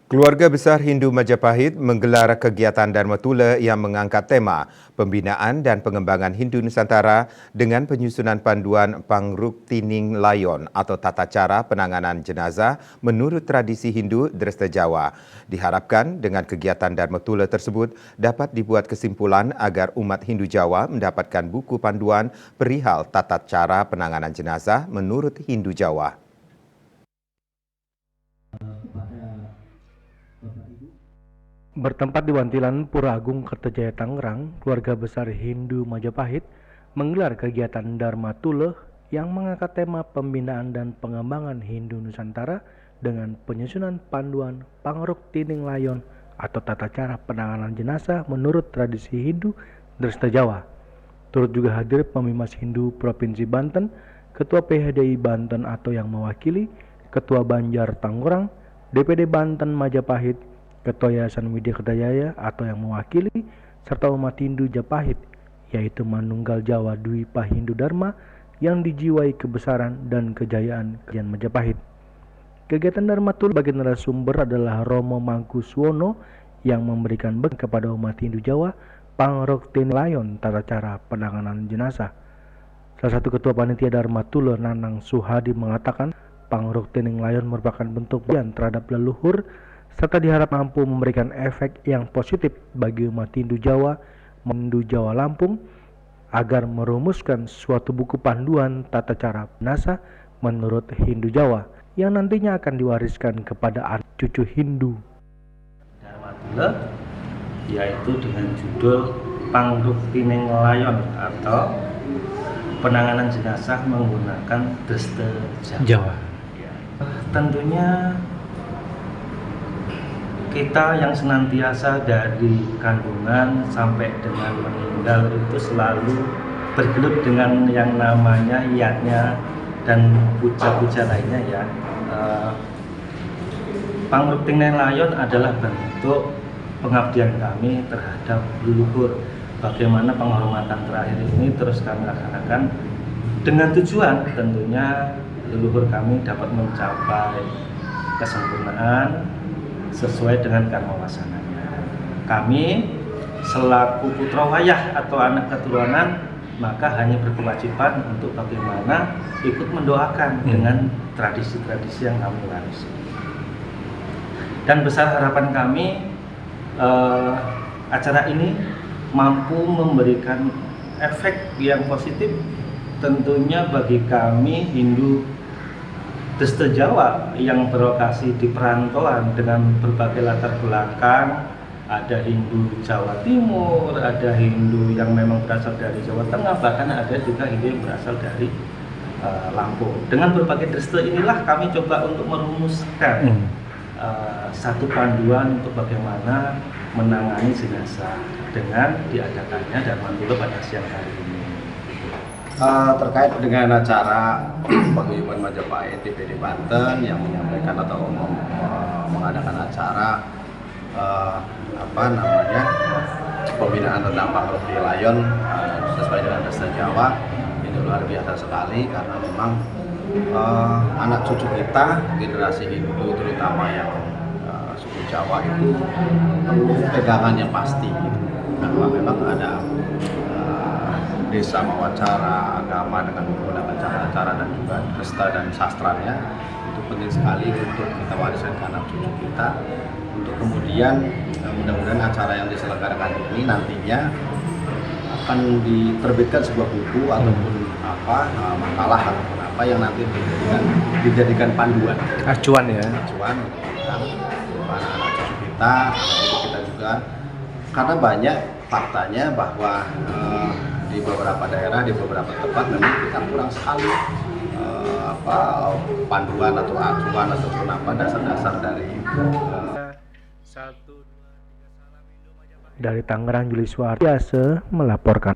Keluarga Besar Hindu Majapahit menggelar kegiatan Dharma Tula yang mengangkat tema pembinaan dan pengembangan Hindu Nusantara dengan penyusunan panduan Pangruktining Layon atau tata cara penanganan jenazah menurut tradisi Hindu Dresta Jawa. Diharapkan dengan kegiatan Dharma Tula tersebut dapat dibuat kesimpulan agar umat Hindu Jawa mendapatkan buku panduan perihal tata cara penanganan jenazah menurut Hindu Jawa. Bertempat di Wantilan, Pura Agung, Kertajaya, Tangerang, keluarga besar Hindu Majapahit menggelar kegiatan Dharma Tula yang mengangkat tema pembinaan dan pengembangan Hindu Nusantara dengan penyusunan panduan Pangruktining Layon atau tata cara penanganan jenazah menurut tradisi Hindu Dresta Jawa. Turut juga hadir pemimas Hindu Provinsi Banten, Ketua PHDI Banten atau yang mewakili, Ketua Banjar Tangerang, DPD Banten Majapahit, Ketua Yayasan Widya Kertajaya atau yang mewakili, serta umat Hindu Japahit, yaitu Manunggal Jawa Dwipa Hindu Dharma yang dijiwai kebesaran dan kejayaan Kerajaan Majapahit. Kegiatan Dharma Tula bagi narasumber adalah Romo Mangkuswono yang memberikan bekal kepada umat Hindu Jawa Pangruktining Layon tata cara penanganan jenazah. Salah satu ketua panitia Dharma Tula, Nanang Suhadi, mengatakan Pangruktining Layon merupakan bentuk pengabdian terhadap leluhur serta diharap mampu memberikan efek yang positif bagi umat Hindu Jawa, Lampung, agar merumuskan suatu buku panduan tata cara jenazah menurut Hindu Jawa yang nantinya akan diwariskan kepada anak cucu Hindu. Dharma Tula yaitu dengan judul Pangruktining Layon atau penanganan jenazah menggunakan Dresta Jawa. Ya. Tentunya kita yang senantiasa dari kandungan sampai dengan meninggal itu selalu bergelut dengan yang namanya yatnya dan puja-puja lainnya ya. Pangruktining Layon adalah bentuk pengabdian kami terhadap leluhur. Bagaimana penghormatan terakhir ini terus kami laksanakan dengan tujuan tentunya leluhur kami dapat mencapai kesempurnaan sesuai dengan karma wasananya. Kami selaku putra wayah atau anak keturunan maka hanya berkewajiban untuk bagaimana ikut mendoakan dengan tradisi-tradisi yang kami warisi. Dan besar harapan kami acara ini mampu memberikan efek yang positif tentunya bagi kami Hindu Dresta Jawa yang berlokasi di perantauan dengan berbagai latar belakang. Ada Hindu Jawa Timur, ada Hindu yang memang berasal dari Jawa Tengah, bahkan ada juga Hindu yang berasal dari Lampung. Dengan berbagai dresta inilah kami coba untuk merumuskan satu panduan untuk bagaimana menangani jenazah dengan diadakannya Dharma Tula pada siang hari ini. Terkait dengan acara Paguyuban Majapahit DPD Banten yang menyampaikan atau mengadakan acara pembinaan tentang Pangruktining Layon sesuai dengan Dresta Jawa, itu luar biasa sekali karena memang anak cucu kita generasi Hindu terutama yang suku Jawa itu perlu pegangan yang pasti gitu. Bahwa memang ada desa mawacara agama dengan menggunakan cara-cara dan juga dresta dan sastranya itu penting sekali untuk kita wariskan ke anak cucu kita untuk kemudian mudah-mudahan acara yang diselenggarakan ini nantinya akan diterbitkan sebuah buku ataupun makalah ataupun apa yang nanti dijadikan panduan Acuan ya. Acuan untuk anak-anak cucu kita, itu kita juga karena banyak faktanya bahwa di beberapa daerah, di beberapa tempat memang kita kurang sekali panduan atau acuan ataupun dasar-dasar dari Dari Tangerang, Juli Suartiase melaporkan.